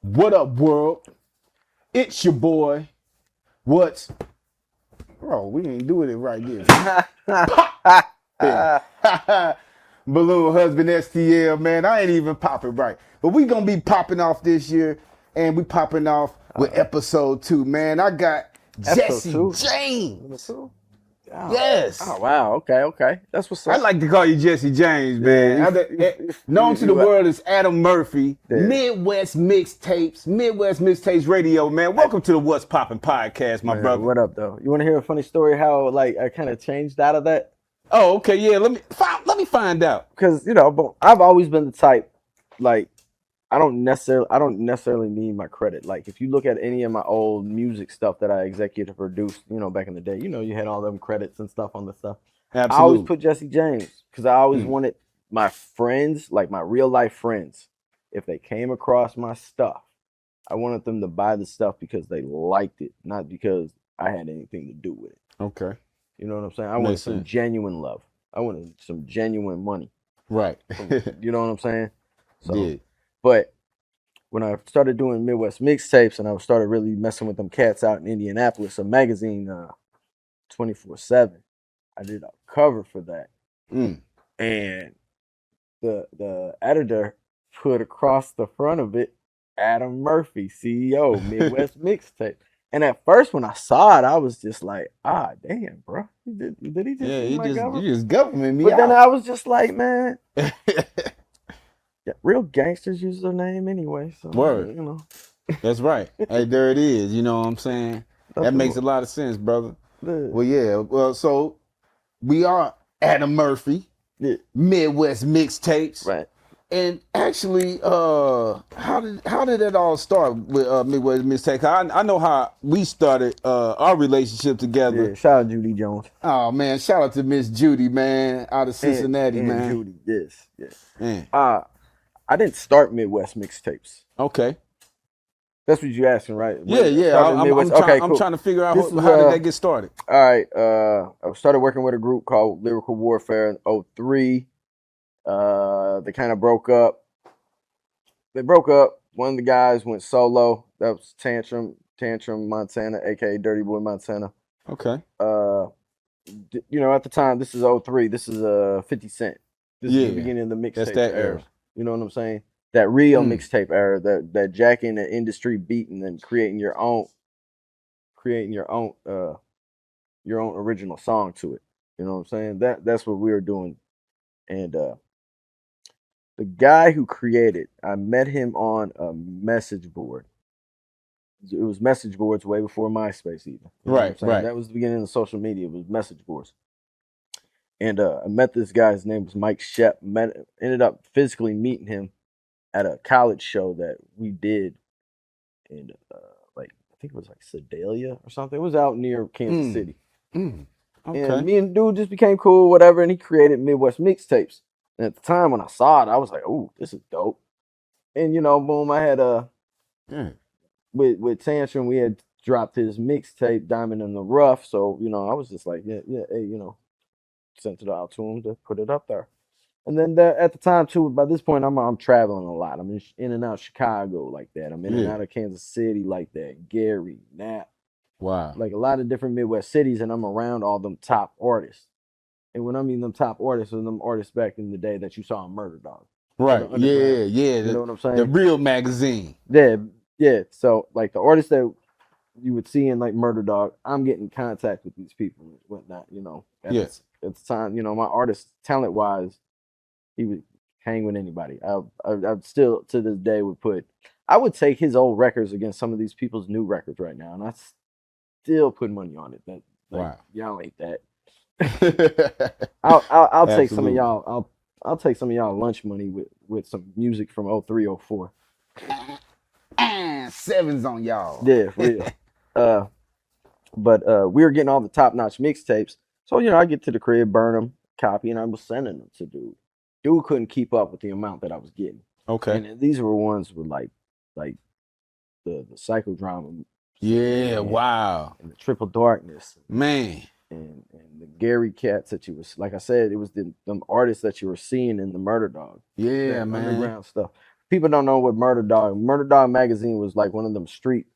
What up, world? It's your boy. What's bro? We ain't doing it right here. Balloon husband STL, man. I ain't even popping right, but we gonna be popping off this year, and we popping off with episode 2, man. I got Jesse Episode 2? James. Oh, Yes. oh wow. Okay. That's what's I up. like to call you Jesse James, man. Known to the world as Adam Murphy, Yeah. Midwest Mixtapes Radio, man. Welcome to the What's Poppin' podcast, my Man, brother. what up, though? You want to hear a funny story? How like I kind of changed out of that? Oh, okay, yeah. Let me find out. Because but I've always been the type, like I don't necessarily need my credit. Like if you look at any of my old music stuff that I executive produced, back in the day, you had all them credits and stuff on the stuff. Absolutely. I always put Jesse James because I always wanted my friends, like my real life friends, if they came across my stuff, I wanted them to buy the stuff because they liked it, not because I had anything to do with it. Okay. You know what I'm saying? I wanted some genuine love. I wanted some genuine money. Right. You know what I'm saying? So, Did. but when I started doing Midwest mixtapes and I started really messing with them cats out in Indianapolis, a magazine 24/7, I did a cover for that. And the editor put across the front of it, Adam Murphy, CEO, Midwest Mixtape. And at first, when I saw it, I was just like, damn, bro. Did he just use my government? You just government me But out. then I was just like, man, real gangsters use their name anyway. So, Word. That's right. Hey, there it is. You know what I'm saying? That makes a lot of sense, brother. Well, yeah. Well, so we are Adam Murphy, Midwest Mixtapes. Right. And actually, how did it all start with Midwest Mixtapes? I know how we started our relationship together. Yeah, shout out Judy Jones. Oh man, shout out to Miss Judy, man, out of Cincinnati, and man. Judy, yes. Man. I didn't start Midwest Mixtapes. Okay. That's what you're asking, right? Yeah. I'm trying to figure out how did that get started. All right. I started working with a group called Lyrical Warfare in 2003. They kind of broke up. One of the guys went solo. That was Tantrum Montana, aka Dirty Boy Montana. Okay. At the time, this is 2003. This is 50 Cent. This is the beginning of the mixtape era. You know what I'm saying? That real mixtape era, that jacking the industry beat and then creating your own original song to it. You know what I'm saying? That's what we were doing. And the guy who created, I met him on a message board. It was message boards way before MySpace even. You know right. That was the beginning of social media. It was message boards. And I met this guy. His name was Mike Shep. Ended up physically meeting him at a college show that we did in I think it was like Sedalia or something. It was out near Kansas City. Okay. And me and dude just became cool, whatever, and he created Midwest Mixtapes. And at the time when I saw it, I was like, "Oh, this is dope." And boom, I had with Tantrum, we had dropped his mixtape Diamond in the Rough. So, I was just like, hey, sent it out to him to put it up there. And then at the time too, by this point, I'm traveling a lot. I'm in and out of Chicago like that. I'm in and out of Kansas City like that. Gary, Nap. Wow. Like a lot of different Midwest cities, and I'm around all them top artists. And when I mean them top artists, are them artists back in the day that you saw on Murder Dog. Right. Yeah. You know what I'm saying? The real magazine. Yeah. So like the artists that you would see in like Murder Dog, I'm getting in contact with these people and whatnot, At the time, my artist, talent wise, he would hang with anybody. I still to this day I would take his old records against some of these people's new records right now, and I still put money on it. Wow. Y'all ain't that. I'll take some of y'all. I'll take some of y'all lunch money with some music from 03, 04. Sevens on y'all. Yeah, for real. But we were getting all the top notch mixtapes, so I get to the crib, burn them, copy, and I was sending them to dude. Dude couldn't keep up with the amount that I was getting. Okay. And these were ones with like the psychodrama. Yeah, wow. And the Triple Darkness. Man. And the Gary cats that you was, like I said, it was them artists that you were seeing in the Murder Dog. Yeah, man. Underground stuff. people don't know what Murder Dog magazine was like, one of them street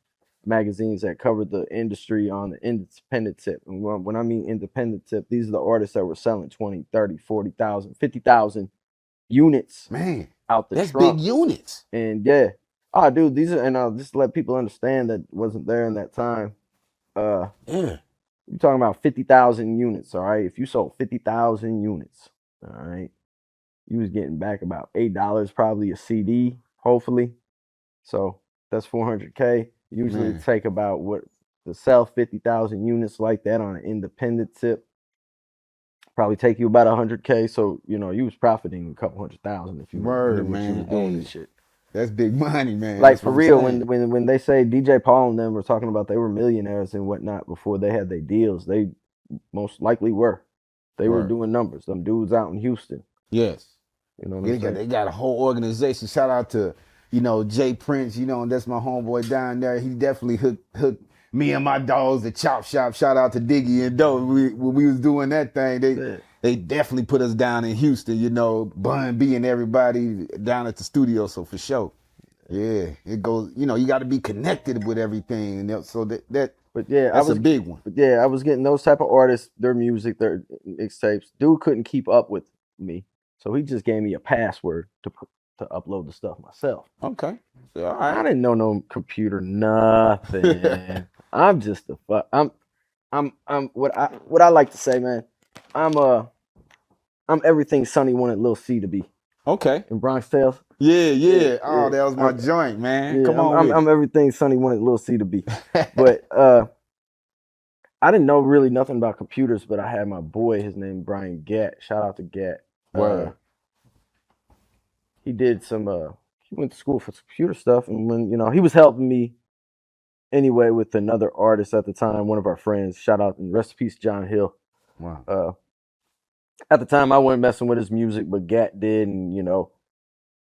magazines that covered the industry on the independent tip. And when I mean independent tip, these are the artists that were selling 20, 30, 40,000, 50,000 units Man, out the that's trunk. big units. And yeah, oh, dude, these are, and just to let people understand that wasn't there in that time. Yeah. You're talking about 50,000 units, all right? If you sold 50,000 units, all right, you was getting back about $8 probably a CD, hopefully. So that's 400K. Usually it take about what to sell 50,000 units like that on an independent tip. Probably take you about 100K. So you know you was profiting a couple 100,000 if you knew what you was doing and shit. That's big money, man. Like that's for real, when they say DJ Paul and them were talking about they were millionaires and whatnot before they had their deals, they most likely were. They were doing numbers. Them dudes out in Houston. Yes. You know what I'm saying? They got a whole organization. Shout out to, Jay Prince, and that's my homeboy down there. He definitely hooked me and my dogs, the Chop Shop. Shout out to Diggy and Doe. When we was doing that thing, they definitely put us down in Houston, Bun B and everybody down at the studio. So for sure. Yeah, it goes, you got to be connected with everything. And so that's a big one. But yeah, I was getting those type of artists, their music, their mixtapes. Dude couldn't keep up with me. So he just gave me a password to upload the stuff myself. Okay. So, all right. I didn't know no computer, nothing. I'm just a fuck. I'm what I like to say, man. I'm everything Sonny wanted Lil C to be. Okay. In Bronx Tales. Yeah. Oh, that was my joint, man. Yeah, Come on. I'm everything Sonny wanted Lil C to be. But I didn't know really nothing about computers, but I had my boy, his name Brian Gatt. Shout out to Gatt. He did some he went to school for computer stuff, and when he was helping me anyway with another artist at the time, one of our friends. Shout out and rest in peace, John Hill. Wow. At the time I wasn't messing with his music, but Gatt did, and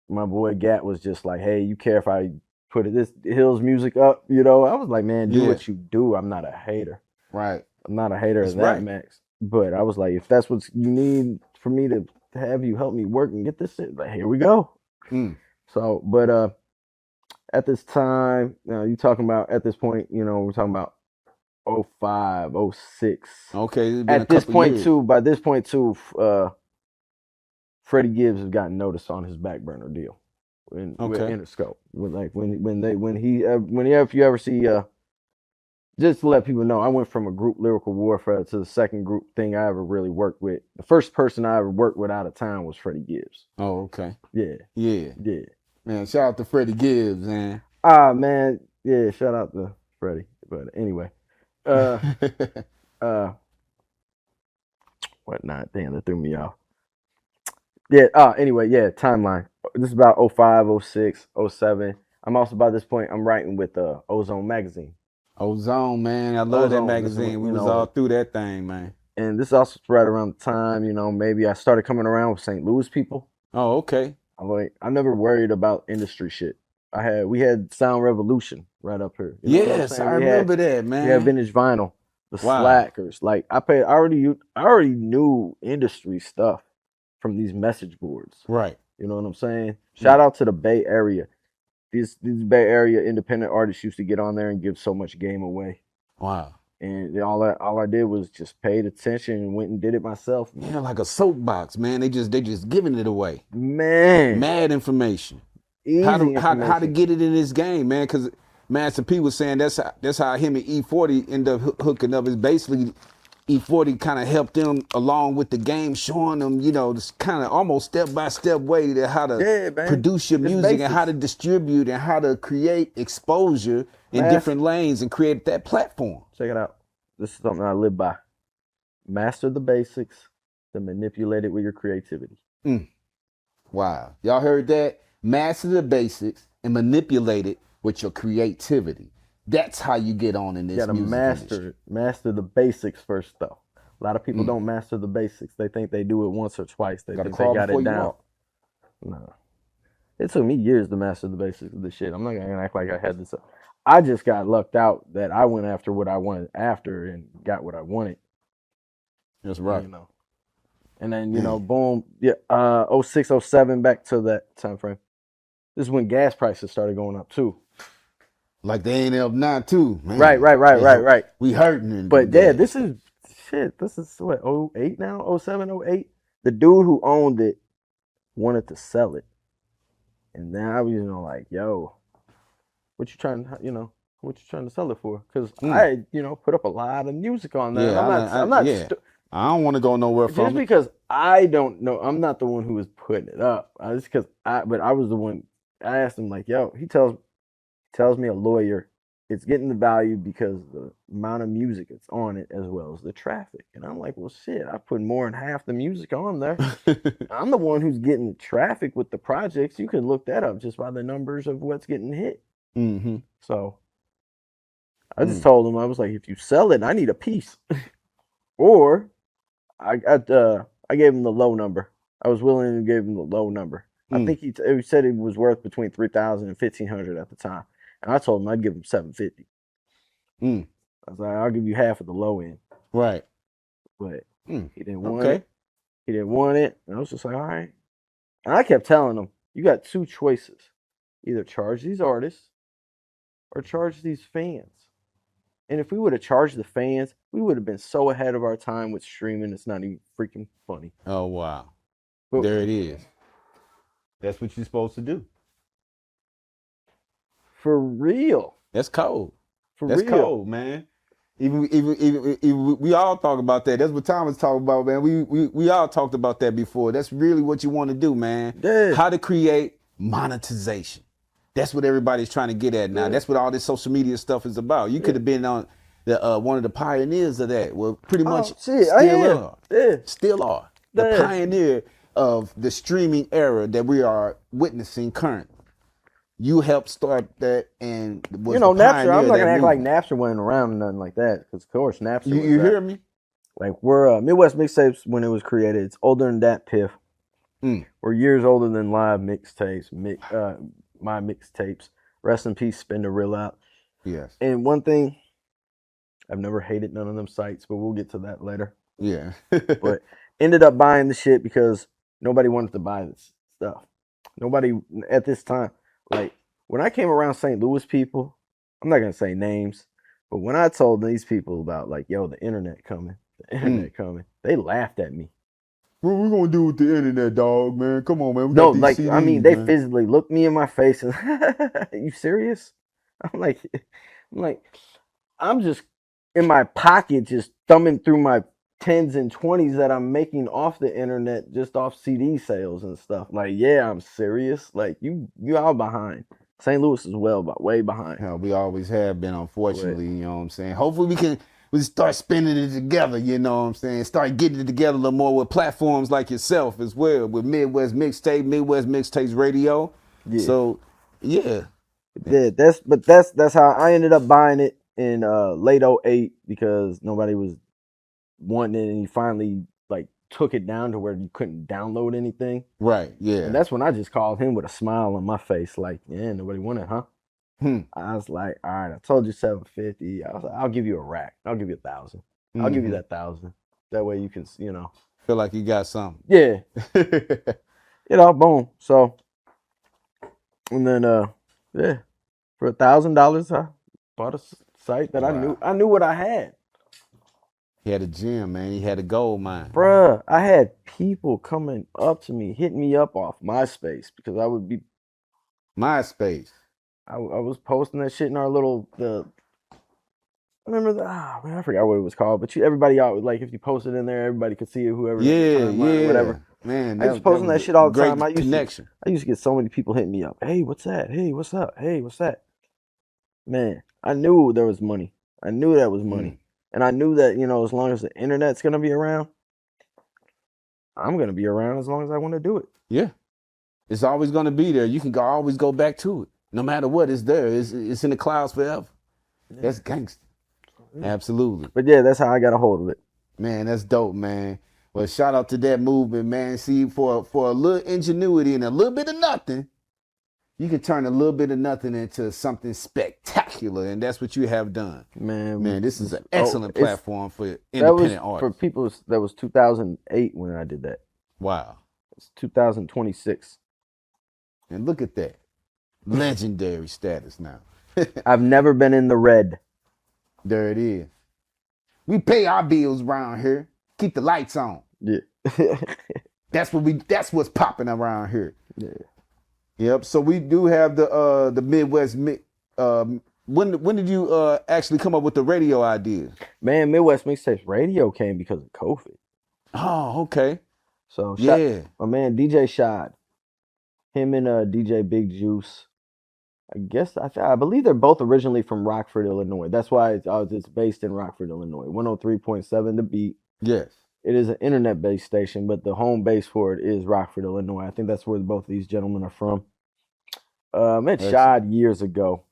my boy Gatt was just like, hey, you care if I put this Hill's music up? I was like, man, do what you do. I'm not a hater. Right. I'm not a hater of that, Max. But I was like, if that's what you need for me to have you help me work and get this shit, like, here we go. So, but at this time, you talking about at this point, we're talking about 05, 06. Okay. At this point too, by this point too, Freddie Gibbs has gotten notice on his back burner deal with Interscope. If you ever see, just to let people know, I went from a group Lyrical Warfare to the second group thing I ever really worked with. The first person I ever worked with out of town was Freddie Gibbs. Oh, okay. Yeah. Man, shout out to Freddie Gibbs, man. Man, yeah, shout out to Freddie. But anyway, whatnot. Damn, that threw me off. Yeah. Anyway, yeah. Timeline. This is about 05, 06, 07. I'm also by this point. I'm writing with Ozone magazine. Ozone, man. I love that magazine. We was all through that thing, man. And this also spread around the time, maybe I started coming around with St. Louis people. Oh, okay. I never worried about industry shit. We had Sound Revolution right up here. Yes, I remember that, man. We had Vintage Vinyl, the Slackers. Like I already knew industry stuff from these message boards. Right. You know what I'm saying? Shout out to the Bay Area. These Bay Area independent artists used to get on there and give so much game away. Wow. And all I did was just paid attention and went and did it myself. Yeah, like a soapbox, man. They just giving it away. Man. Mad information. Easy information. How to get it in this game, man. Because Master P was saying that's how him and E40 end up hooking up. Is basically E40 kind of helped them along with the game, showing them, this kind of almost step-by-step way to how to produce your music and how to distribute and how to create exposure in different lanes and create that platform. Check it out. This is something I live by. Master the basics, then manipulate it with your creativity. Wow. Y'all heard that? Master the basics and manipulate it with your creativity. That's how you get on in this music industry. Master the basics first, though. A lot of people don't master the basics. They think they do it once or twice. They think they got it down. No. It took me years to master the basics of this shit. I'm not going to act like I had this. I just got lucked out that I went after what I wanted after and got what I wanted. That's right. And then, boom. Yeah, 06, 07, back to that time frame. This is when gas prices started going up too. Like they ain't up now too, man. Right. We hurting. But yeah, this is what, 08 now? 07, 08? The dude who owned it wanted to sell it. And then I was, like, yo, what you trying to sell it for? Because I, put up a lot of music on there. Yeah, I'm not I don't want to go nowhere from just because I don't know. I'm not the one who was putting it up. But I was the one. I asked him, like, yo, he tells me, a lawyer, it's getting the value because of the amount of music that's on it as well as the traffic. And I'm like, well, shit, I put more than half the music on there. I'm the one who's getting traffic with the projects. You can look that up just by the numbers of what's getting hit. Mm-hmm. So I just told him, I was like, if you sell it, I need a piece. Or I gave him the low number. I was willing to give him the low number. I think he said it was worth between $3,000 and $1,500 at the time. And I told him I'd give him $750. I was like, I'll give you half of the low end. Right. But he didn't want it. He didn't want it. And I was just like, all right. And I kept telling him, you got two choices. Either charge these artists or charge these fans. And if we would have charged the fans, we would have been so ahead of our time with streaming. It's not even freaking funny. Oh, wow. But there it is. That's what you're supposed to do. For real. That's cold. That's real. Cold, man. Even we all talk about that. That's what Thomas talked about, man. We all talked about that before. That's really what you want to do, man. Yeah. How to create monetization. That's what everybody's trying to get at now. That's what all this social media stuff is about. You could have been on the one of the pioneers of that. Well, pretty much still are. Yeah. Still are. The pioneer of the streaming era that we are witnessing currently. You helped start that, and was Napster. I'm not gonna act like Napster wasn't around or nothing like that, because of course Napster. You hear me? Like we're Midwest Mixtapes when it was created. It's older than that Piff. We're years older than Live Mixtapes. My Mixtapes. Rest in peace, Spin the Real Out. Yes. And one thing, I've never hated none of them sites, but we'll get to that later. Yeah. But ended up buying the shit because nobody wanted to buy this stuff. Nobody at this time. Like, when I came around St. Louis people, I'm not going to say names, but when I told these people about, like, yo, the internet coming, they laughed at me. What we going to do with the internet, dog, man? Come on, man. We no, got these like, CDs, I mean, they man. physically looked me in my face and, you serious? I'm just in my pocket, just thumbing through my 10s and 20s that I'm making off the internet, just off CD sales and stuff. Like, yeah, I'm serious. Like, you all behind. St. Louis is way behind. Hell, we always have been, unfortunately. You know what I'm saying? Hopefully we start spinning it together. You know what I'm saying? Start getting it together a little more with platforms like yourself as well, with Midwest Mixtapes Radio. Yeah. So, yeah. Yeah, that's how I ended up buying it in late 08 because nobody was wanting it, and he finally like took it down to where you couldn't download anything. Right, yeah. And that's when I just called him with a smile on my face, like, yeah, nobody wanted, huh? I was like, all right, I told you $750. I was like, I'll give you a rack. I'll give you $1,000. I'll give you that $1,000. That way you can, feel like you got something. Yeah. Boom. So, and then yeah, for $1,000 I bought a site that I knew what I had. He had a gym, man. He had a gold mine. Bruh, I had people coming up to me, hitting me up off MySpace because I would be... MySpace? I was posting that shit in our little... I remember I forgot what it was called, but everybody out, like, if you posted in there, everybody could see it, whoever... whatever. Man, I was posting that shit all the time. I used to get so many people hitting me up. Hey, what's that? Hey, what's up? Hey, what's that? Man, I knew there was money. I knew that was money. And I knew that, as long as the internet's going to be around, I'm going to be around as long as I want to do it. Yeah. It's always going to be there. You can always go back to it. No matter what, it's there. It's in the clouds forever. Yeah. That's gangster. Yeah. Absolutely. But yeah, that's how I got a hold of it. Man, that's dope, man. Well, shout out to that movement, man. See, for a little ingenuity and a little bit of nothing, you can turn a little bit of nothing into something spectacular, and that's what you have done. Man, this is an excellent platform for independent artists. For people, that was 2008 when I did that. Wow. It's 2026. And look at that. Legendary status now. I've never been in the red. There it is. We pay our bills around here. Keep the lights on. Yeah. That's what's popping around here. Yeah. Yep. So we do have the Midwest mix. When did you actually come up with the radio idea? Man, Midwest Mixtapes radio came because of COVID. Oh, okay. So yeah, my man DJ Shad, him and DJ Big Juice. I believe they're both originally from Rockford, Illinois. That's why it's based in Rockford, Illinois. 103.7 The Beat. Yes. It is an internet-based station, but the home base for it is Rockford, Illinois. I think that's where both of these gentlemen are from. Met Shad years ago.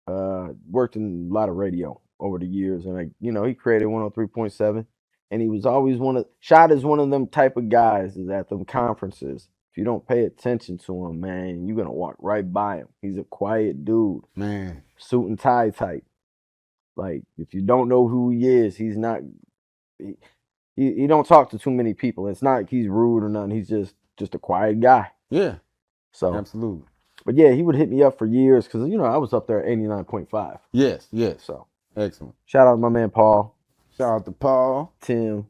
Worked in a lot of radio over the years, and he created 103.7. And he was always Shad is one of them type of guys is at them conferences. If you don't pay attention to him, man, you're gonna walk right by him. He's a quiet dude, man, suit and tie type. Like if you don't know who he is, he's not. He don't talk to too many people. It's not like he's rude or nothing. He's just a quiet guy. Yeah. So absolutely. But yeah, he would hit me up for years because I was up there at 89.5. Yes. So excellent. Shout out to my man Paul. Shout out to Paul. Tim.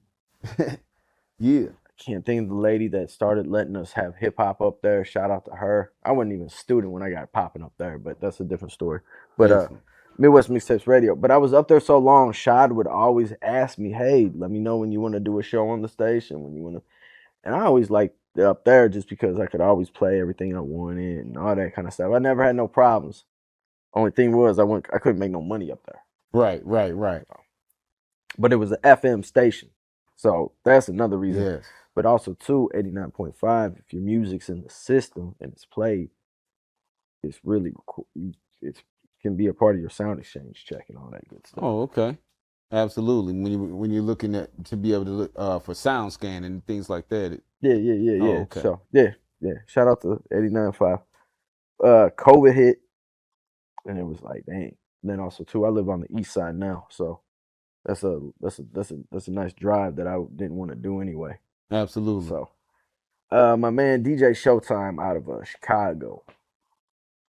Yeah. I can't think of the lady that started letting us have hip hop up there. Shout out to her. I wasn't even a student when I got popping up there, but that's a different story. But Midwest Mixtapes Radio. But I was up there so long, Shad would always ask me, hey, let me know when you want to do a show on the station, when you want to. And I always liked up there just because I could always play everything I wanted and all that kind of stuff. I never had no problems. Only thing was I couldn't make no money up there. Right. But it was an FM station. So that's another reason. Yes. But also, too, 89.5, if your music's in the system and it's played, it's really cool. It can be a part of your sound exchange check and all that good stuff. Oh, okay. Absolutely. When you're looking at to be able to look for sound scan and things like that. Yeah. Oh, okay. So, yeah. Shout out to 89.5. COVID hit, and it was like, dang. And then also, too, I live on the east side now, so that's a nice drive that I didn't want to do anyway. Absolutely. So, my man DJ Showtime out of Chicago,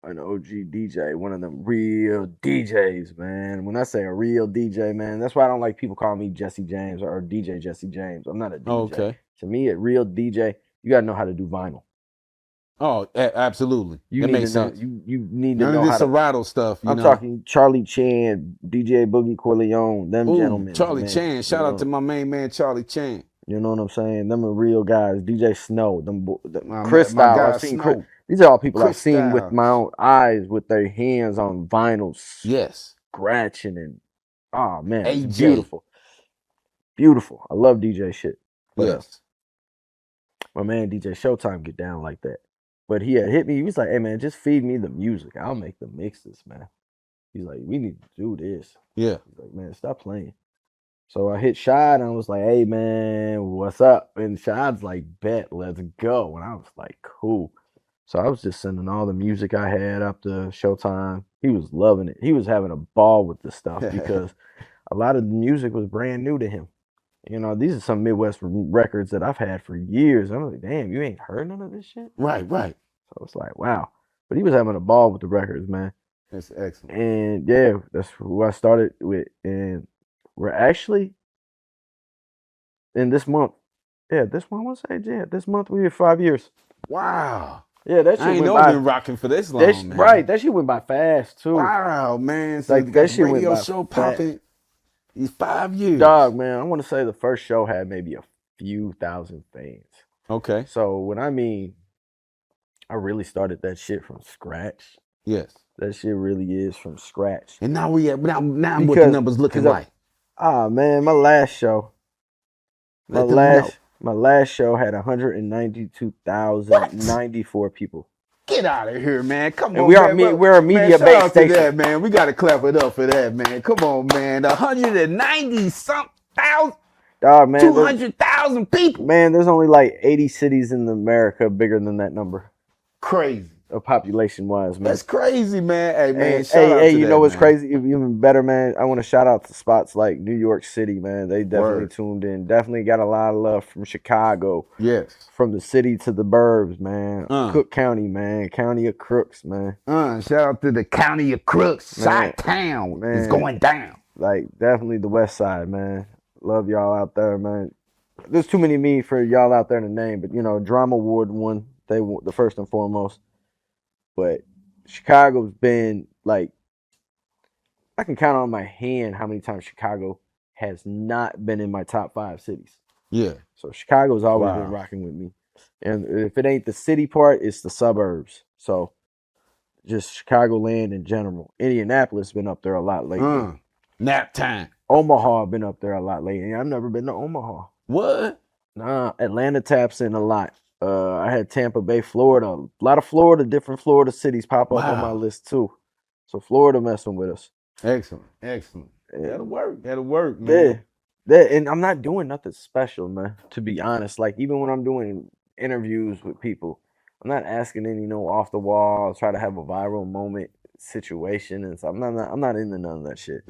an OG DJ, one of them real DJs, man. When I say a real DJ, man, that's why I don't like people calling me Jesse James or DJ Jesse James. I'm not a DJ. Oh, okay. To me, a real DJ, you gotta know how to do vinyl. Oh, absolutely. That makes sense. You need to know how to Serato stuff. I'm talking Charlie Chan, DJ Boogie Corleone, them gentlemen. Charlie Chan. Shout out to my main man Charlie Chan. You know what I'm saying? Them are real guys. DJ Snow, Chris Style. I've seen Chris. These are all people I've seen with my own eyes with their hands on vinyls. Yes. Scratching and, oh man, AJ. Beautiful. Beautiful. I love DJ shit. But, yes. My man DJ Showtime get down like that. But he had hit me. He was like, hey man, just feed me the music. I'll make the mixes, man. He's like, we need to do this. Yeah. He's like, man, stop playing. So I hit Shad and I was like, hey man, what's up? And Shad's like, bet, let's go. And I was like, cool. So I was just sending all the music I had up to Showtime. He was loving it. He was having a ball with the stuff because a lot of the music was brand new to him. These are some Midwest records that I've had for years. I'm like, damn, you ain't heard none of this shit? Right. So it's like, wow. But he was having a ball with the records, man. That's excellent. And yeah, that's who I started with. And we're actually in this month. Yeah, this month we hit 5 years. Wow. Yeah, that shit I ain't went know by. Been rocking for this long, man. Right, that shit went by fast too. Wow, man. So like that shit radio went by show popping. These 5 years. Dog, man, I want to say the first show had maybe a few thousand fans. Okay. So when I I really started that shit from scratch. Yes. That shit really is from scratch. And now what the numbers looking like? Man, my last show. My last show had 192,094 people. Get out of here, man. Come on, man. We're a media-based station. That, man. We got to clap it up for that, man. Come on, man. 190-something thousand. Dog, man. 200,000 people. Man, there's only like 80 cities in America bigger than that number. Crazy. population wise, man. That's crazy, man. Hey, man, Hey, shout out to you that, know what's man. crazy? Even better, man. I want to shout out to spots like New York City, man. They definitely tuned in. Definitely got a lot of love from Chicago. Yes. From the city to the burbs, man. Cook County, man. County of Crooks, man. Shout out to the County of Crooks. Chi-Town is going down. Like, definitely the West Side, man. Love y'all out there, man. There's too many me for y'all out there to name, but, you know, Drama Award won. They won the first and foremost. But Chicago's been, like, I can count on my hand how many times Chicago has not been in my top 5 cities. Yeah. So Chicago's always been rocking with me. And if it ain't the city part, it's the suburbs. So just Chicagoland in general. Indianapolis been up there a lot lately. Nap time. Omaha been up there a lot lately. I've never been to Omaha. What? Nah, Atlanta taps in a lot. I had Tampa Bay, Florida. A lot of Florida, different Florida cities pop up on my list too. So Florida messing with us. Excellent. That'll work, man. Yeah. And I'm not doing nothing special, man, to be honest. Like, even when I'm doing interviews with people, I'm not asking any off the wall, try to have a viral moment situation, and so I'm not into none of that shit.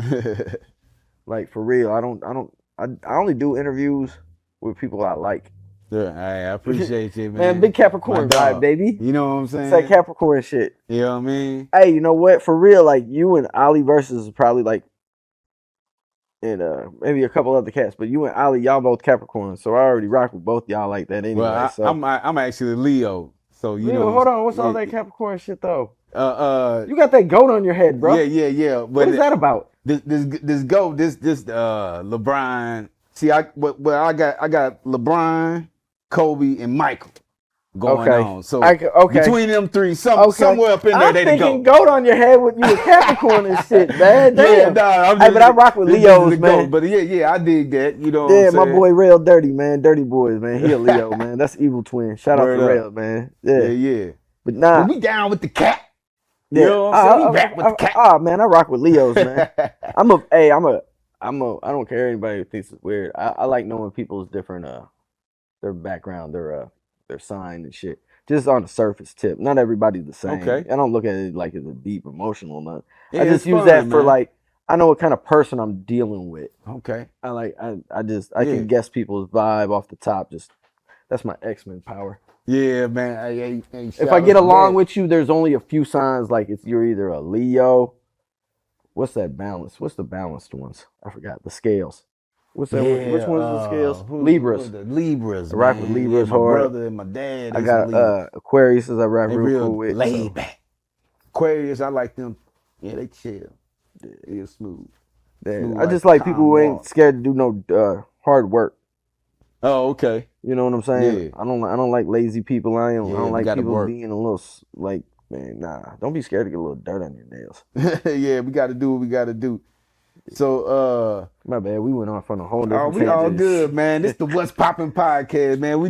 Like, for real, I only do interviews with people I like. Yeah, I appreciate you, man. Big Capricorn vibe, baby. You know what I'm saying? It's like Capricorn shit. You know what I mean? Hey, you know what? For real, like, you and Ali versus probably like, and maybe a couple other cats, but you and Ali, y'all both Capricorn, so I already rock with both y'all like that anyway. Well, I'm actually Leo, so you know. Hold on, what's all that Capricorn shit though? You got that goat on your head, bro. Yeah. But what is that about? This LeBron. See, I got LeBron, Kobe, and Michael going on. So between them three, somewhere up in there, they go. I'm thinking goat on your head with you a Capricorn and shit, man. Damn. Yeah, but I rock with Leos, man. But yeah, I dig that. You know. Yeah, my boy Rail Dirty, man. Dirty Boys, man. He a Leo, man. That's Evil Twin. Shout out to Rail, man. Yeah. But nah, we down with the cat. Yeah. You know what I'm saying? We back with the cat. Oh man, I rock with Leos, man. I don't care anybody thinks it's weird. I like knowing people's different their background, their sign and shit. Just on the surface tip. Not everybody's the same. Okay. I don't look at it like it's a deep emotional nothing. Yeah, I just use that for like, I know what kind of person I'm dealing with. Okay. I can guess people's vibe off the top. Just that's my X-Men power. Yeah, man. If I get along with you, there's only a few signs like you're either a Leo. What's that balance? What's the balanced ones? I forgot. The scales. What's that? Yeah, which one's the scales? Libras. The Libras. I rock with Libras hard. My brother and my dad. I got Aquarius I rock real cool with. Laid back. Aquarius, I like them. Yeah, they chill. They're smooth. I just like people who ain't scared to do no hard work. Oh, okay. You know what I'm saying? Yeah. I don't like lazy people. I don't like people being a little like, man, nah. Don't be scared to get a little dirt on your nails. Yeah, we got to do what we got to do. So, my bad. We went off on a whole different we all good, man. This the What's Poppin' podcast, man.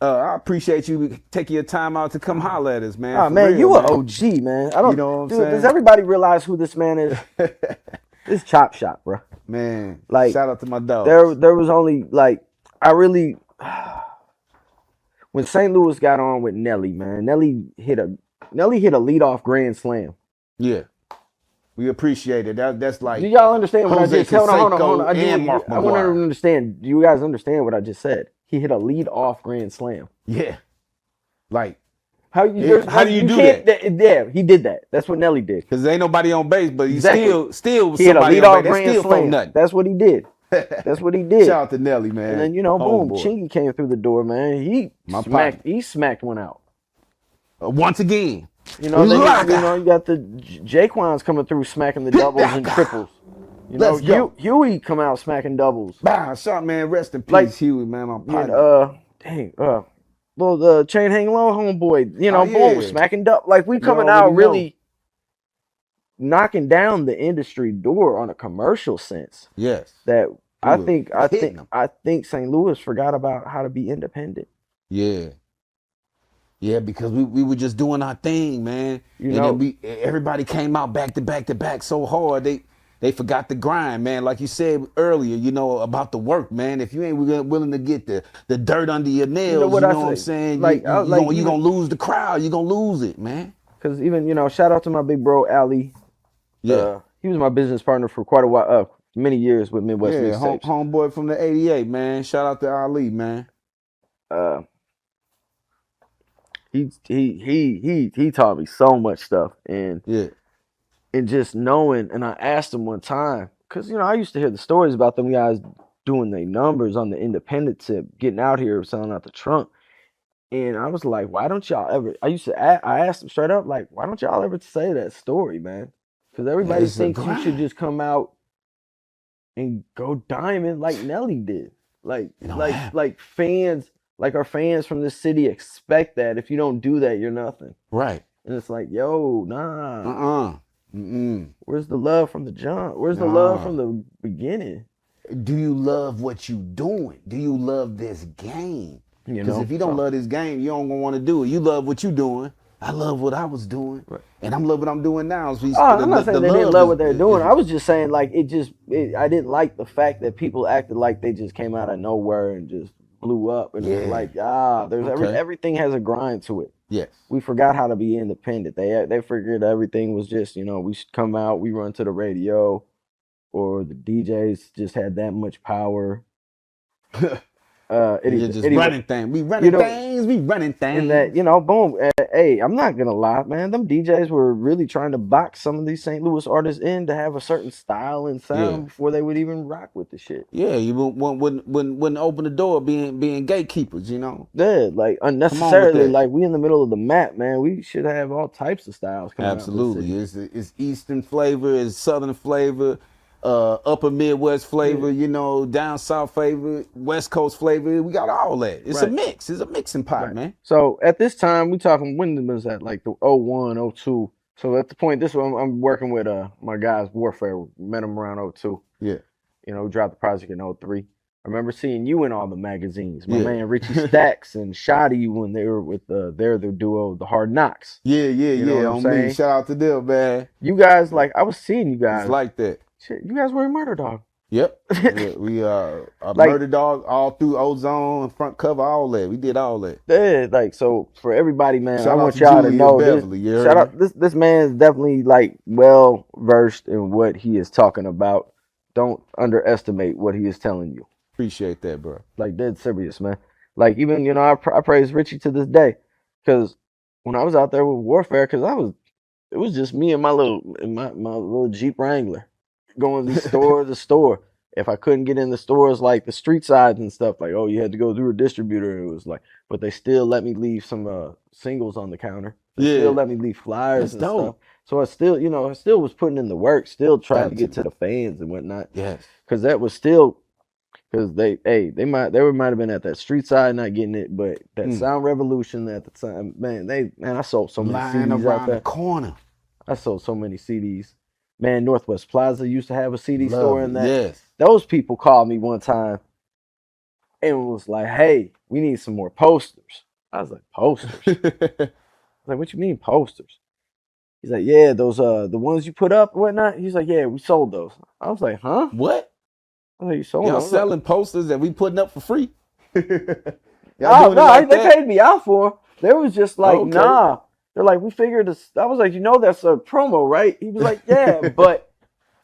I appreciate you taking your time out to come holler at us, man. Oh, man, you an OG, man. I don't. You know what I'm saying? Does everybody realize who this man is? This Chop Shop, bro. Man, like, shout out to my dog. There was only like when St. Louis got on with Nelly, man. Nelly hit a leadoff grand slam. Yeah. We appreciate it. That's like. Do y'all understand what I just said? Hold on. I want to understand. Do you guys understand what I just said? He hit a lead-off grand slam. Yeah. Like. How do you do that? Yeah, he did that. That's what Nelly did. Because there ain't nobody on base, but he still he hit a lead-off grand slam. That's what he did. That's what he did. Shout out to Nelly, man. And then boom, Chingy came through the door, man. He smacked one out. Once again. You got the Jaquan's coming through smacking the doubles and triples. Huey come out smacking doubles. Shot, man, rest in peace, Huey, man. My partner. The chain hang low homeboy. Boom, smacking doubles. Like, we coming out really knocking down the industry door on a commercial sense. Yes. That I think St. Louis forgot about how to be independent. Yeah. Yeah, because we were just doing our thing, man. Then everybody came out back to back so hard. They They forgot the grind, man. Like you said earlier, you know, about the work, man. If you ain't willing to get the dirt under your nails, You know what I'm saying? Like, You're gonna lose the crowd. You're gonna lose it, man. Because even, you know, shout out to my big bro, Ali. Yeah. He was my business partner for quite a while, many years with Midwest Yeah, Mixtapes. homeboy from the 88, man. Shout out to Ali, man. He taught me so much stuff, and just knowing. And I asked him one time, because, you know, I used to hear the stories about them guys doing their numbers on the independent tip, getting out here selling out the trunk. And I was like, why don't y'all ever? I asked him straight up, like, why don't y'all ever say that story, man? Because everybody thinks you should just come out and go diamond like Nelly did. Like fans, like our fans from this city expect that. If you don't do that, you're nothing. Right. And it's like, yo, nah. Where's the love from the jump? Where's the love from the beginning? Do you love what you doing? Do you love this game? Because if you don't love this game, you don't want to do it. You love what you doing. I love what I was doing, and I'm love what I'm doing now. So I'm not saying they didn't love what they're doing. I was just saying, like, I didn't like the fact that people acted like they just came out of nowhere and just blew up. And it's like, everything has a grind to it. Yes. We forgot how to be independent. They figured everything was just, you know, we should come out, we run to the radio, or the DJs just had that much power. Running things. We running things. We running things. And that, you know, boom. Hey, I'm not gonna lie, man. Them DJs were really trying to box some of these St. Louis artists in to have a certain style and sound before they would even rock with the shit. Yeah, you wouldn't open the door being gatekeepers, you know. Yeah, like unnecessarily. Like, we in the middle of the map, man. We should have all types of styles coming Absolutely. out of the city. It's Eastern flavor, it's Southern flavor. Upper Midwest flavor, you know, down South flavor, West Coast flavor. We got all that. It's a mix. It's a mixing pot, man. So at this time, we talking, when was that? Like the 01, 02. So at the point, this one, I'm working with my guys, Warfare. We met them around 02. Yeah. You know, we dropped the project in 03. I remember seeing you in all the magazines. My man Richie Stacks and Shoddy when they were with they're the duo, the Hard Knocks. Yeah. On me. Shout out to them, man. You guys, like, I was seeing you guys. It's like that. Shit, you guys were in Murder Dog. Yep. we Murder Dog all through Ozone, front cover, all that. We did all that. Yeah, like, so for everybody, man, I want y'all to know this man is definitely, like, well versed in what he is talking about. Don't underestimate what he is telling you. Appreciate that, bro. Like, dead serious, man. Like, even, you know, I praise Richie to this day, because when I was out there with Warfare, it was just me and my little Jeep Wrangler going store to store. If I couldn't get in the stores, like the street sides and stuff, like, oh, you had to go through a distributor. It was like, but they still let me leave some singles on the counter. They still let me leave flyers and stuff. So I still, you know, I still was putting in the work, still trying to get to the fans and whatnot. Yes. Because that was still, because they might have been at that street side not getting it, but that Sound Revolution at the time, man, I sold so many CDs out there. The corner. I sold so many CDs. Man, Northwest Plaza used to have a CD store in that. Yes. Those people called me one time and was like, hey, we need some more posters. I was like, posters? I was like, what you mean posters? He's like, yeah, those the ones you put up and whatnot. He's like, yeah, we sold those. I was like, huh? What? I was like, you sold Y'all those? selling posters that we putting up for free? No, they paid me out for them. They was just like, nah. They're like, we figured this. I was like, you know, that's a promo, right? He was like, yeah, but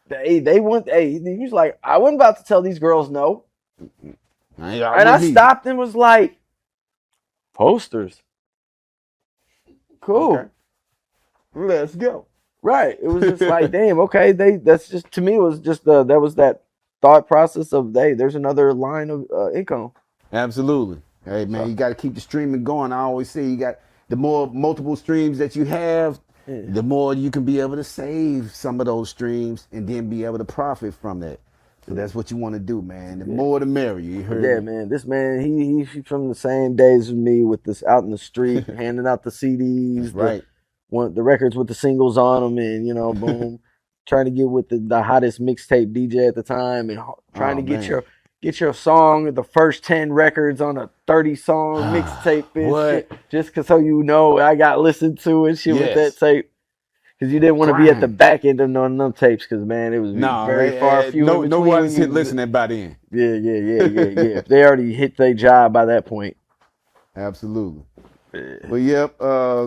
they want. He was like, I wasn't about to tell these girls no. And I stopped and was like, posters, cool, let's go. Right? It was just like, damn, okay. That's just, to me, it was just that was that thought process of, hey, there's another line of income. Absolutely. Hey man, you got to keep the streaming going. I always say you got. The more multiple streams that you have, the more you can be able to save some of those streams and then be able to profit from that. So that's what you want to do, man. The more the merrier. You heard me? Man. This man, he's from the same days as me, with this out in the street, handing out the CDs, the records with the singles on them, and, you know, boom, trying to get with the hottest mixtape DJ at the time, and trying to get your song, the first 10 records on a 30-song mixtape and shit, just so you know I got listened to and shit with that tape. Because you didn't want to be at the back end of none of them tapes, because man, it was very far few in between. No one is listening by then. Yeah. If they already hit their job by that point. Absolutely. Well, yep.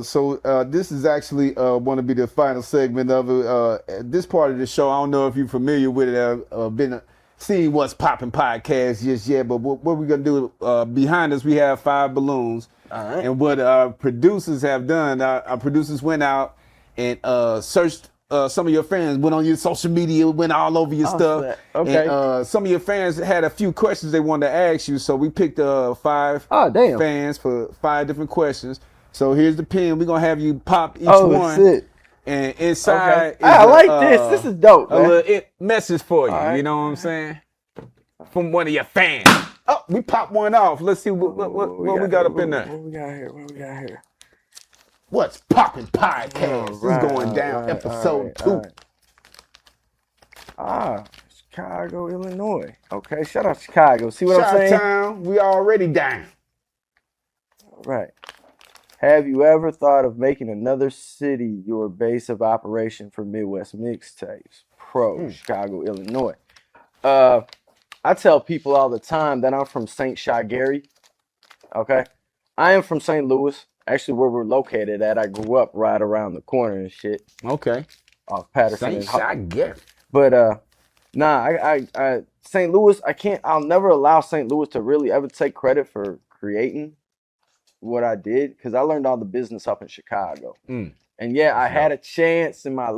So this is actually want to be the final segment of it. This part of the show, I don't know if you're familiar with it. Been seeing What's Poppin' podcast just yet, but what we're gonna do behind us, we have 5 balloons, and what our producers have done. Our producers went out and searched. Some of your fans went on your social media, went all over your stuff. Okay. And some of your fans had a few questions they wanted to ask you, so we picked 5 fans for 5 different questions. So here's the pen. We're gonna have you pop each one. Shit. And inside, I like this. This is dope, man. A little message for you. Right. You know what I'm saying? From one of your fans. Oh, we popped one off. Let's see what we got up in there. What we got here? What's Poppin' podcast? This is going down, episode 2. Chicago, Illinois. Okay, shout out Chicago. See what I'm saying? Chi-town, we already down. All right. Have you ever thought of making another city your base of operation for Midwest Mixtapes? Chicago, Illinois. I tell people all the time that I'm from St. Shagary. Okay? I am from St. Louis. Actually, where we're located at, I grew up right around the corner and shit. Okay. Off Patterson. St. Shagary. But St. Louis, I'll never allow St. Louis to really ever take credit for creating what I did, because I learned all the business up in Chicago. And yeah, I had a chance in my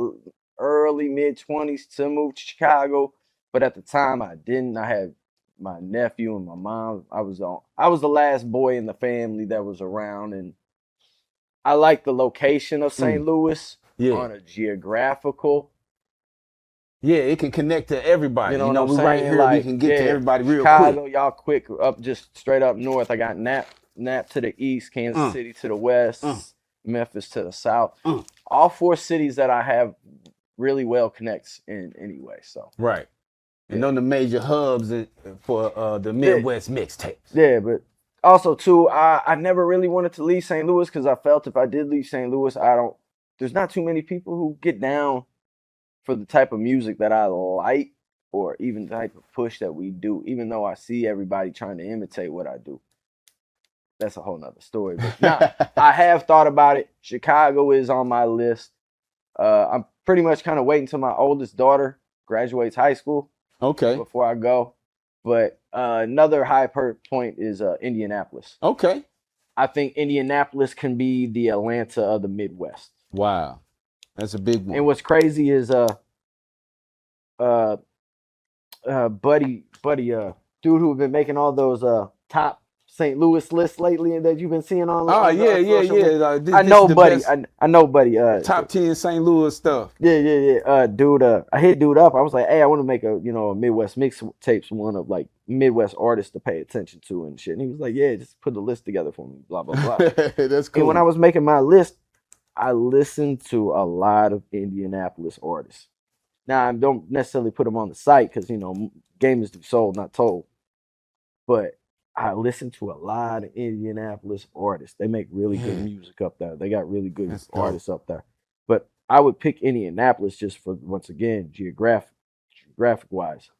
early mid-20s to move to Chicago, but at the time I didn't. I had my nephew and my mom. I was the last boy in the family that was around, and I like the location of St. Louis on a geographical. Yeah, it can connect to everybody. You know what I'm saying? Right here, like, we can get to everybody real Chicago, quick. y'all quick up, just straight up north. I got Nap to the east, Kansas City to the west, Memphis to the south. All 4 cities that I have really well connects in anyway. So right, and on the major hubs for the Midwest Mixtapes. Yeah, but also too, I never really wanted to leave St. Louis, because I felt if I did leave St. Louis, there's not too many people who get down for the type of music that I like, or even the type of push that we do, even though I see everybody trying to imitate what I do. That's a whole nother story. But I have thought about it. Chicago is on my list. I'm pretty much kind of waiting until my oldest daughter graduates high school. Okay. Before I go. But another high point is Indianapolis. Okay. I think Indianapolis can be the Atlanta of the Midwest. Wow. That's a big one. And what's crazy is buddy, dude who have been making all those top St. Louis lists lately that you've been seeing on. Yeah. I know, buddy. I know, buddy. Top 10 St. Louis stuff. Yeah. Dude, I hit dude up. I was like, hey, I want to make a Midwest mixtapes, one of like Midwest artists to pay attention to and shit. And he was like, yeah, just put the list together for me. Blah blah blah. That's cool. And when I was making my list, I listened to a lot of Indianapolis artists. Now I don't necessarily put them on the site because game is sold, not told. But I listen to a lot of Indianapolis artists. They make really good music up there. They got really good artists up there. But I would pick Indianapolis just for, once again, geographic wise.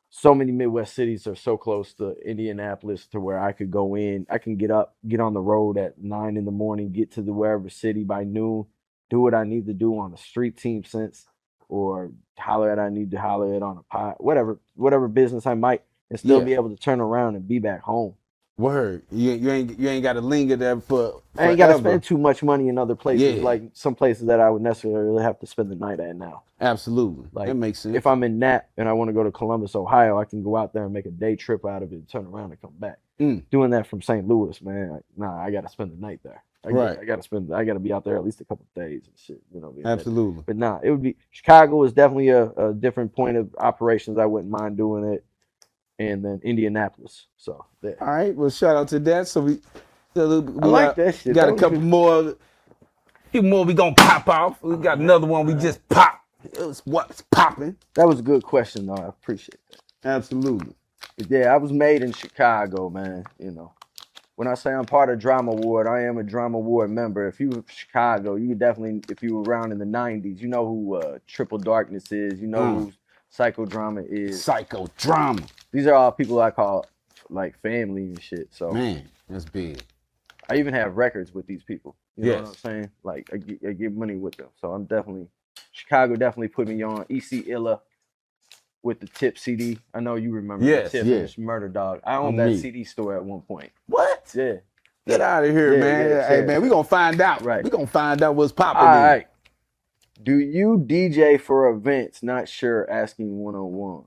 So many Midwest cities are so close to Indianapolis to where I could go in. I can get on the road at 9 in the morning, get to the wherever city by noon, do what I need to do on a street team sense, or holler at on a pot, whatever business I might, and still be able to turn around and be back home. Word. You ain't got to linger there for I ain't got to spend too much money in other places, like some places that I would necessarily have to spend the night at now. Absolutely. Like, that makes sense. If I'm in Nap and I want to go to Columbus, Ohio, I can go out there and make a day trip out of it and turn around and come back. Doing that from St. Louis, man, I got to spend the night there. I got to be out there at least a couple of days and shit. Absolutely. But it would be Chicago is definitely a different point of operations. I wouldn't mind doing it. And then Indianapolis. So there. All right. Well, shout out to that. So we I like that shit. Got a couple more. A few more we gonna pop off. We got another one we just popped. What's popping? That was a good question, though. I appreciate that. Absolutely. But yeah, I was made in Chicago, man. when I say I'm part of Drama Ward, I am a Drama Ward member. If you were from Chicago, you definitely, if you were around in the 90s, you know who Triple Darkness is. You know who Psychodrama is. Psychodrama. These are all people I call like family and shit. So man, that's big. I even have records with these people. You know Yes. what I'm saying? Like I get money with them. So I'm definitely Chicago definitely put me on. EC Illa with the Tip CD. I know you remember Yes, the Tip yes. Murder Dog. I owned that CD store at one point. What? Yeah. Get out of here, man. Hey, man, we gonna find out. Right. We gonna find out what's popping. All right. Do you DJ for events? Not sure. Asking 101.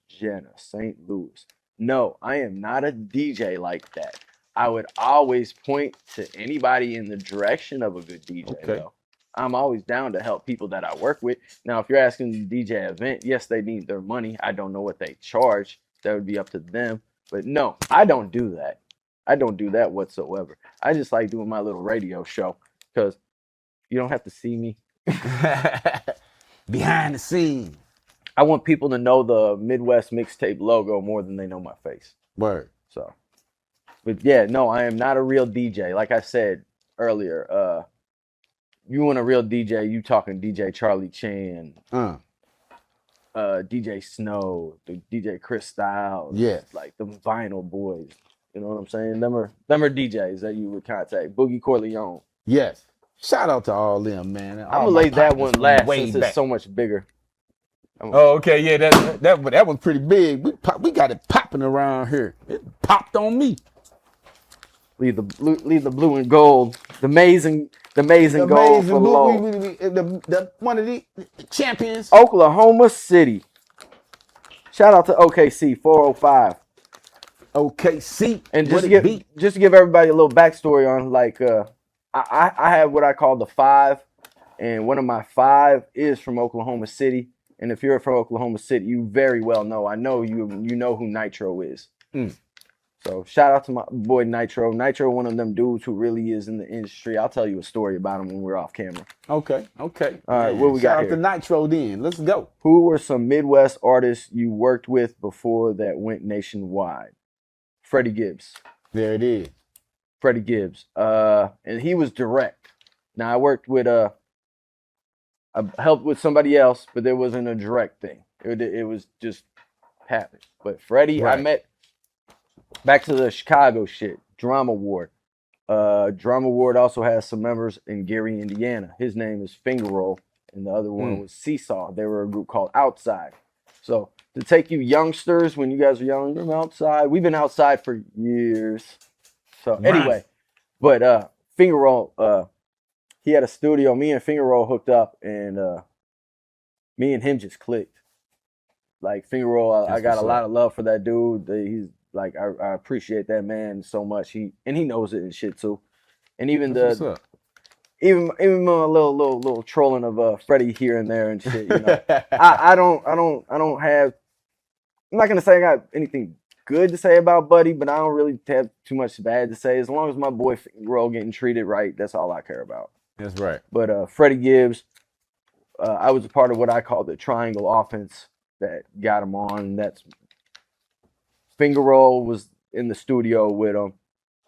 Jenna, St. Louis. No, I am not a DJ like that. I would always point to anybody in the direction of a good DJ, though. I'm always down to help people that I work with. Now, if you're asking the DJ event, yes, they need their money. I don't know what they charge. That would be up to them. But no, I don't do that. I don't do that whatsoever. I just like doing my little radio show because you don't have to see me. Behind the scenes. I want people to know the Midwest Mixtape logo more than they know my face. Word. So, but yeah, no, I am not a real DJ. Like I said earlier, you want a real DJ, you talking DJ Charlie Chan, DJ Snow, the DJ Chris Styles, like the Vinyl Boys. You know what I'm saying? Them are DJs that you would contact. Boogie Corleone. Yes. Shout out to all them, man. I'm gonna lay that one last since it's so much bigger. Oh, okay, yeah, that was pretty big. We got it popping around here. It popped on me. Leave the blue and gold. The amazing gold for low. The one of the champions. Oklahoma City. Shout out to OKC 405. OKC. And just to give everybody a little backstory on like I have what I call the 5, and one of my 5 is from Oklahoma City. And if you're from Oklahoma City, you very well know. I know you know who Nitro is. So shout out to my boy Nitro. Nitro, one of them dudes who really is in the industry. I'll tell you a story about him when we're off camera. Okay. All right, what we got here? Shout out to Nitro then. Let's go. Who were some Midwest artists you worked with before that went nationwide? Freddie Gibbs. There it is. Freddie Gibbs. And he was direct. Now I worked with I helped with somebody else, but there wasn't a direct thing. It was just happened. But Freddie, I met back to the Chicago shit. Drama Ward. Drama Ward also has some members in Gary, Indiana. His name is Finger Roll, and the other one was Seesaw. They were a group called Outside. So to take you youngsters, when you guys are young, from outside. We've been outside for years. So anyway, but Finger Roll, he had a studio. Me and Finger Roll hooked up, and me and him just clicked. Like Finger Roll, I got a lot of love for that dude. He's like, I appreciate that man so much. He knows it and shit too. And even even a little trolling of Freddie here and there and shit. You know, I don't have. I'm not gonna say I got anything good to say about Buddy, but I don't really have too much bad to say. As long as my boy Finger Roll getting treated right, that's all I care about. That's right. But Freddie Gibbs, I was a part of what I call the triangle offense that got him on. That's Finger Roll was in the studio with him.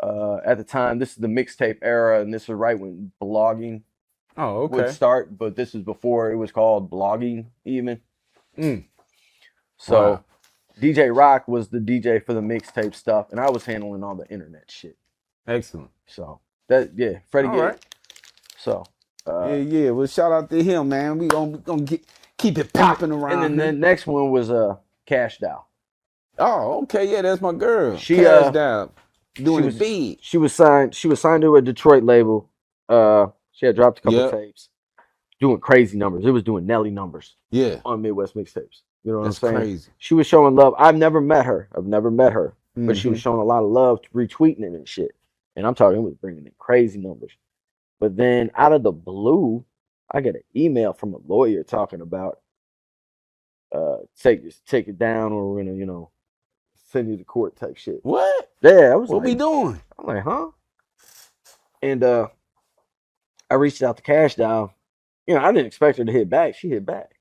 At the time, this is the mixtape era, and this is right when blogging would start, but this is before it was called blogging even. So DJ Rock was the DJ for the mixtape stuff, and I was handling all the internet shit. Excellent. So that Freddie Gibbs. Right. So well, shout out to him, man. We gonna keep it popping around. And then the next one was Cash Dow. Oh, okay, yeah, that's my girl. She Cash Dow, doing it big. She was signed to a Detroit label. She had dropped a couple tapes, doing crazy numbers. It was doing Nelly numbers. Yeah, on Midwest Mixtapes. You know what I'm saying? Crazy. She was showing love. I've never met her, but she was showing a lot of love, retweeting it and shit. And I'm talking, it was bringing in crazy numbers. But then out of the blue, I get an email from a lawyer talking about take it down, or we're gonna, send you to court type shit. What? Yeah, I was what we doing? I'm like, huh? And I reached out to Cash Down. I didn't expect her to hit back. She hit back.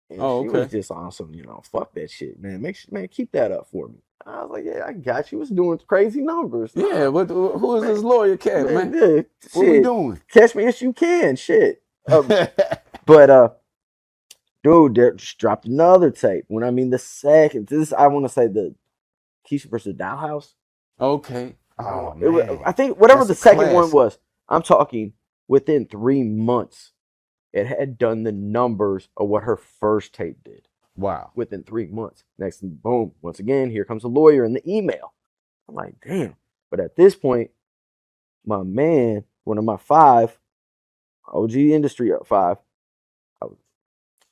And she was just on some, fuck that shit, man. Man, keep that up for me. I was like, yeah, I got you. Was doing crazy numbers. Yeah, who is this lawyer cat, man? Yeah, What we shit. doing? Catch me if you can, shit. But dude, they just dropped another tape. When I mean the second, this I want to say the Keisha versus Dollhouse. Okay. Oh It was, man, I think whatever that's the a second one classic. was. I'm talking within 3 months, it had done the numbers of what her first tape did. Wow. Within 3 months. Next thing, boom, once again, here comes a lawyer in the email. I'm like, damn. But at this point, my man, one of my five, OG industry five,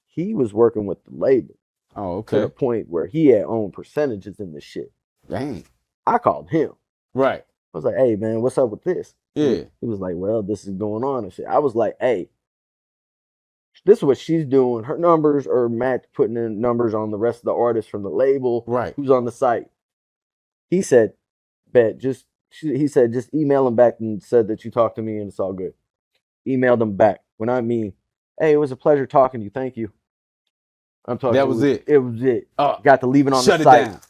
he was working with the label Oh, to the okay. point where he had owned percentages in this shit. Dang. I called him. Right. I was like, hey, man, what's up with this? Yeah. He was like, well, this is going on and shit. I was like, hey, this is what she's doing. Her numbers are putting in numbers on the rest of the artists from the label Right. who's on the site. He said, bet, he said, just email him back and said that you talked to me and it's all good. Emailed him back. When I mean, hey, it was a pleasure talking to you. Thank you. I'm talking. That was it. It was it. Oh, got to leave it on the shut it site. down.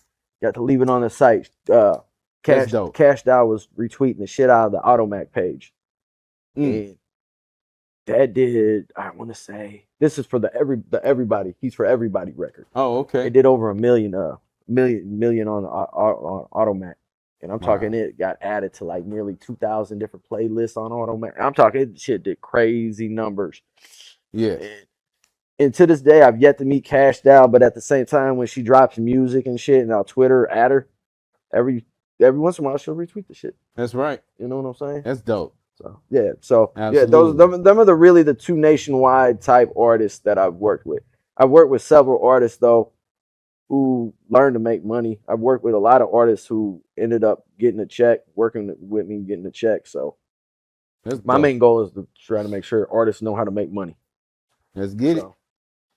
Got to leave it on the site. That's dope. Cash Dow was retweeting the shit out of the Automac page. And that did, I want to say, this is for the everybody. He's for everybody record. Oh, okay. It did over a million on Automac. And I'm talking it got added to like nearly 2,000 different playlists on Automac. I'm talking shit did crazy numbers. Yeah. And to this day, I've yet to meet Cash Dow, but at the same time, when she drops music and shit, and I'll Twitter at her, every once in a while she'll retweet the shit. That's right. You know what I'm saying? That's dope. So yeah, yeah, Absolutely. them are the really the two nationwide type artists that I've worked with. I've worked with several artists though who learned to make money. I've worked with a lot of artists who ended up getting a check, working with me, getting a check. So That's my dope. main goal is to try to make sure artists know how to make money. Let's get it.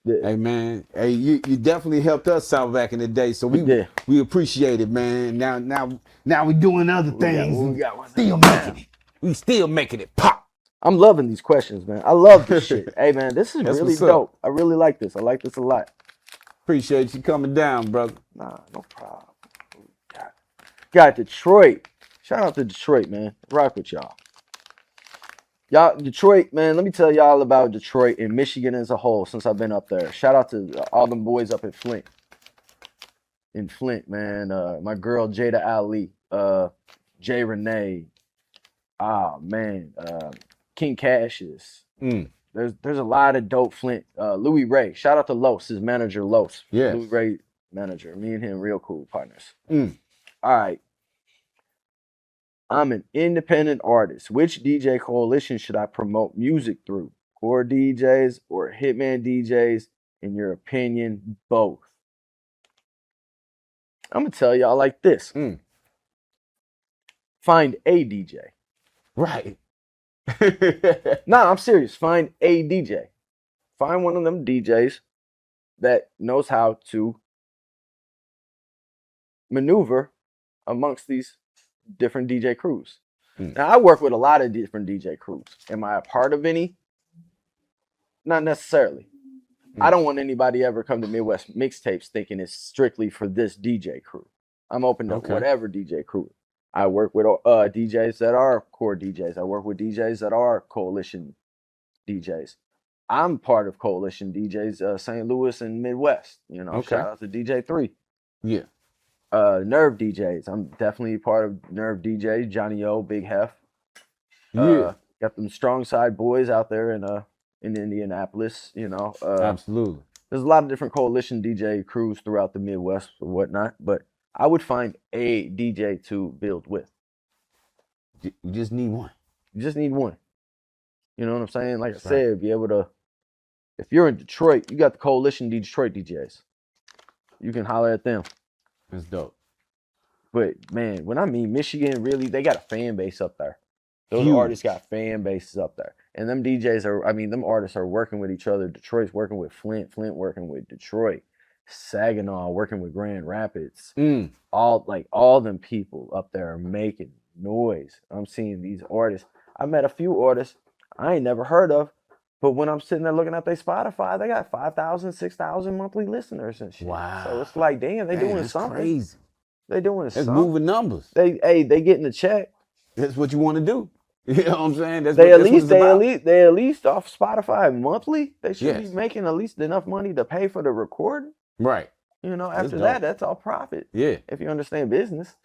Yeah. Hey man, hey, you definitely helped us out back in the day, so we appreciate it, man. Now we doing other things. We still making it pop. I'm loving these questions, man. I love this shit. Hey man, this is really dope. I really like this. I like this a lot. Appreciate you coming down, brother. Nah, no problem. Got Detroit. Shout out to Detroit, man. Rock with y'all. Y'all, Detroit, man, let me tell y'all about Detroit and Michigan as a whole since I've been up there. Shout out to all them boys up in Flint. In Flint, man. My girl Jada Ali, Jay Renee. Man. King Cassius. There's a lot of dope Flint. Louis Ray. Shout out to Los, his manager Los. Yeah. Louis Ray manager. Me and him real cool partners. All right. I'm an independent artist. Which DJ coalition should I promote music through? Core DJs or Hitman DJs? In your opinion, both. I'm going to tell y'all like this. Find a DJ. Right. Nah, I'm serious. Find a DJ. Find one of them DJs that knows how to maneuver amongst these different DJ crews. Now, I work with a lot of different DJ crews. Am I a part of any? Not necessarily. I don't want anybody ever come to Midwest Mixtapes thinking it's strictly for this DJ crew. I'm open to whatever DJ crew. I work with DJs that are core DJs. I work with DJs that are coalition DJs. I'm part of coalition DJs, St. Louis and Midwest. You know, shout out to DJ 3. Yeah. Nerve DJs. I'm definitely part of Nerve DJs. Johnny O, Big Hef. Yeah. Got them strong side boys out there in Indianapolis. You know. Absolutely. There's a lot of different coalition DJ crews throughout the Midwest or whatnot, but I would find a DJ to build with. You just need one. You just need one. You know what I'm saying? Like I said, be able to. If you're in Detroit, you got the coalition Detroit DJs. You can holler at them. That's dope. But man, when I mean Michigan, really, they got a fan base up there. Those Huge. artists got fan bases up there. And them DJs them artists are working with each other. Detroit's working with Flint working with Detroit, Saginaw working with Grand Rapids. All them people up there are making noise. I'm seeing these artists. I met a few artists I ain't never heard of, but when I'm sitting there looking at their Spotify, they got 5,000, 6,000 monthly listeners and shit. Wow. So it's like, damn, they doing something. Crazy. They doing It's something. moving numbers. They getting a check. That's what you want to do. You know what I'm saying? They at least off Spotify monthly. They should be making at least enough money to pay for the recording. Right. You know, after that, that's all profit. Yeah. If you understand business.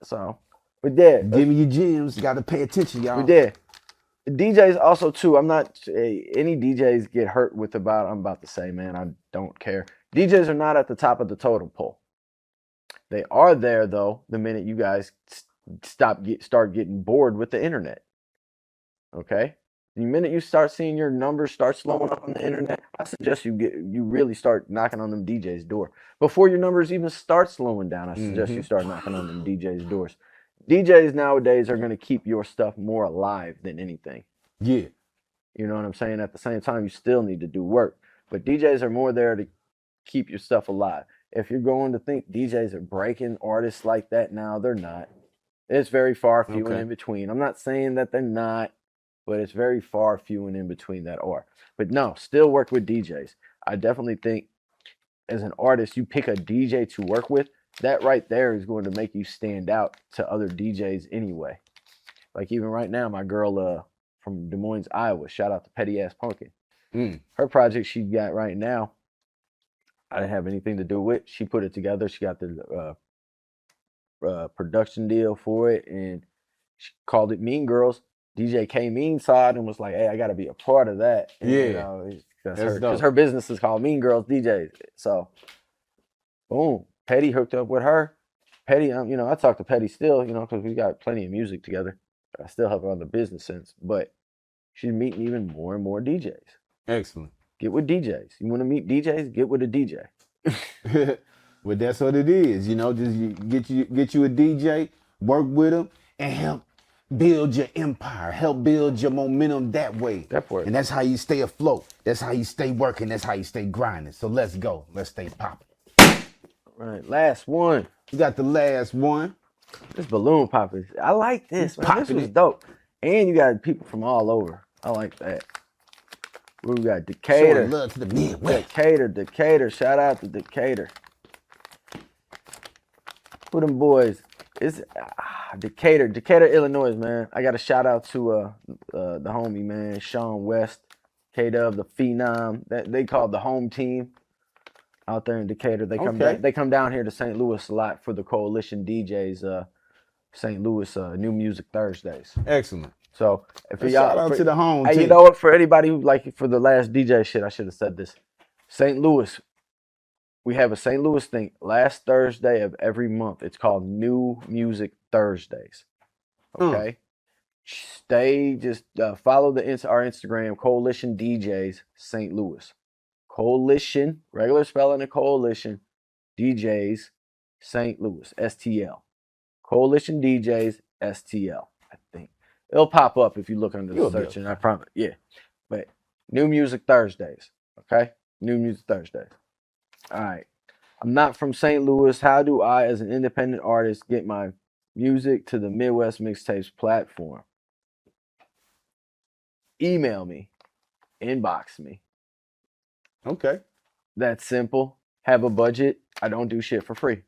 So, but yeah. Give me your gems. You got to pay attention, y'all. But yeah. DJs also too. I'm not any DJs get hurt with I'm about to say, man, I don't care. DJs are not at the top of the totem pole. They are there though the minute you guys start getting bored with the internet. Okay? The minute you start seeing your numbers start slowing up on the internet, I suggest you really start knocking on them DJs' door. Before your numbers even start slowing down, I suggest you start knocking on them DJs' doors. DJs nowadays are going to keep your stuff more alive than anything. Yeah. You know what I'm saying? At the same time, you still need to do work. But DJs are more there to keep your stuff alive. If you're going to think DJs are breaking artists like that now, they're not. It's very far, few and in between. I'm not saying that they're not, but it's very far, few and in between that are. But no, still work with DJs. I definitely think as an artist, you pick a DJ to work with, that right there is going to make you stand out to other DJs anyway. Like even right now, my girl from Des Moines, Iowa, shout out to Petty Ass Pumpkin. Her project she got right now, I didn't have anything to do with. She put it together. She got the production deal for it, and she called it Mean Girls. DJ K Mean saw it and was like, "Hey, I got to be a part of that." And, yeah, you know, because her business is called Mean Girls DJs. So, boom, Petty hooked up with her. Petty, you know, I talk to Petty still, you know, because we got plenty of music together. I still have her on the business sense, but she's meeting even more and more DJs. Excellent. Get with DJs. You want to meet DJs? Get with a DJ. Well, that's what it is. You know, just get you a DJ, work with him, and help build your empire. Help build your momentum that way. And that's how you stay afloat. That's how you stay working. That's how you stay grinding. So let's go. Let's stay popping. Right. Last one. We got the last one. This balloon popping. I like this, man. This was dope. And you got people from all over. I like that. We got Decatur. Showing love to the Midwest. Decatur. Shout out to Decatur. Who them boys? It's Decatur, Illinois, man. I got a shout out to the homie, man, Sean West, K-Dub, the Phenom. They called the home team out there in Decatur. They come down here to St. Louis a lot for the Coalition DJs, St. Louis New Music Thursdays. Excellent. So if y'all shout out to the home team. You know what? For anybody who for the last DJ shit, I should have said this. St. Louis. We have a St. Louis thing last Thursday of every month. It's called New Music Thursdays. Okay? Just follow our Instagram, Coalition DJs St. Louis. Coalition, regular spelling of Coalition, DJs St. Louis, STL. Coalition DJs STL, I think. It'll pop up if you look under the search, and I promise. Yeah. But New Music Thursdays. Okay? New Music Thursdays. All right. I'm not from St. Louis. How do I, as an independent artist, get my music to the Midwest Mixtapes platform? Email me. Inbox me. Okay. That's simple. Have a budget. I don't do shit for free.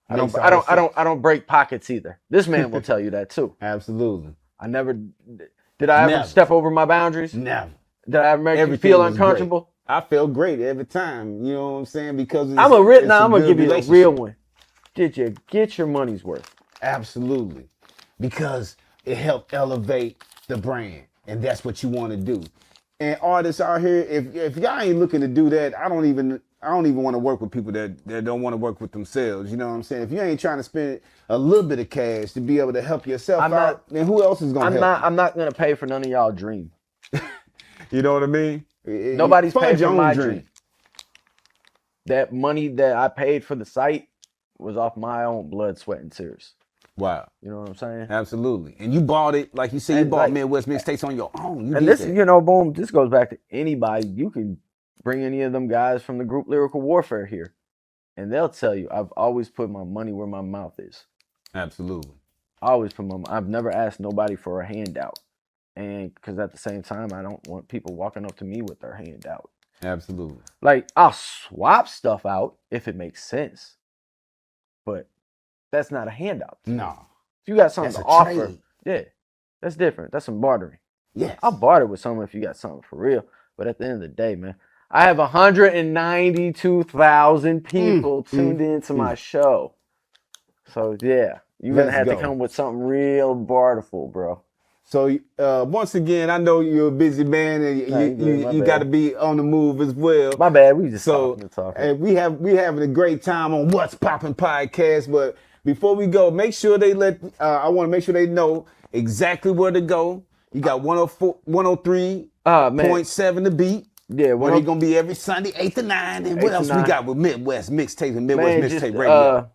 I don't break pockets either. This man will tell you that too. Absolutely. Did I ever step over my boundaries? Never. Did I ever make you feel uncomfortable? I felt great every time. You know what I'm saying? Because I'm gonna give you a real one. Did you get your money's worth? Absolutely. Because it helped elevate the brand. And that's what you want to do. And artists out here, if y'all ain't looking to do that, I don't even want to work with people that don't want to work with themselves. You know what I'm saying? If you ain't trying to spend a little bit of cash to be able to help yourself out, then who else is gonna help? I'm not gonna pay for none of y'all dream. You know what I mean? Nobody's paying for my dream. That money that I paid for the site was off my own blood, sweat, and tears. Wow. You know what I'm saying? Absolutely. And you bought it, like you said, you bought Midwest Mixtapes on your own. Boom, this goes back to anybody. You can bring any of them guys from the group Lyrical Warfare here, and they'll tell you, I've always put my money where my mouth is. Absolutely. I've never asked nobody for a handout. And because at the same time, I don't want people walking up to me with their hand out. Absolutely. Like, I'll swap stuff out if it makes sense. but that's not a handout. No. If you got something That's to a offer, trade. yeah, that's different. That's some bartering. Yes. I'll barter with someone if you got something for real. But at the end of the day, man, I have 192,000 people tuned into my show. So yeah, you're gonna have to come with something real barterful, bro. So once again, I know you're a busy man, and you got to be on the move as well. My bad. We just talking. And we having a great time on What's Poppin' Podcast. But before we go, make sure they I want to make sure they know exactly where to go. You got 103.7 The Beat. Yeah, where they gonna be every Sunday, 8 to 9. And what else we got with Midwest Mixtapes and Midwest Mixtape Radio?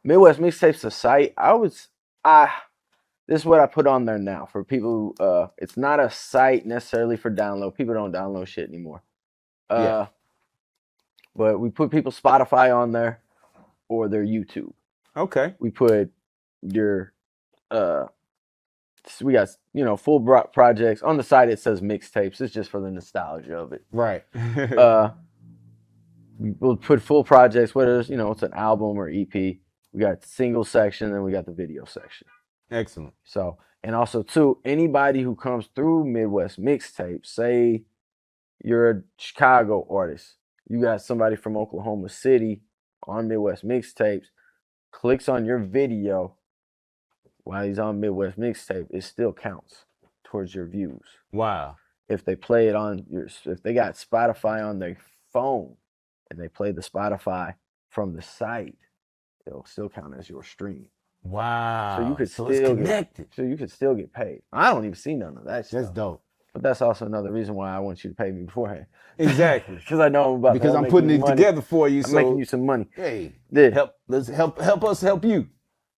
Midwest Mixtapes, the site. This is what I put on there now for people who, it's not a site necessarily for download. People don't download shit anymore. But we put people's Spotify on there or their YouTube. Okay. We put your, we got, full projects. On the site, it says Mixtapes. It's just for the nostalgia of it. Right. We'll put full projects, whether it's, it's an album or EP. We got the single section, and we got the video section. Excellent. So, and also too, anybody who comes through Midwest Mixtapes, say you're a Chicago artist, you got somebody from Oklahoma City on Midwest Mixtapes, clicks on your video while he's on Midwest Mixtape, it still counts towards your views. Wow. If they play it if they got Spotify on their phone and they play the Spotify from the site, it'll still count as your stream. Wow. So you could still get paid. I don't even see none of that stuff. That's dope. But that's also another reason why I want you to pay me beforehand. Exactly. Because I know I'm about because I'm putting it together for you. I'm making you some money. Hey, yeah. Let's help us help you.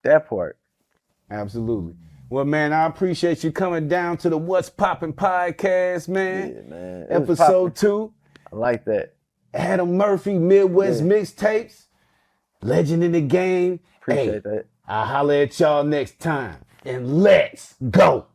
That part. Absolutely. Well, man, I appreciate you coming down to the What's Poppin' Podcast, man. Yeah, man. Episode 2. I like that. Adam Murphy, Midwest Mixtapes. Legend in the game. Appreciate that. I'll holler at y'all next time. And let's go.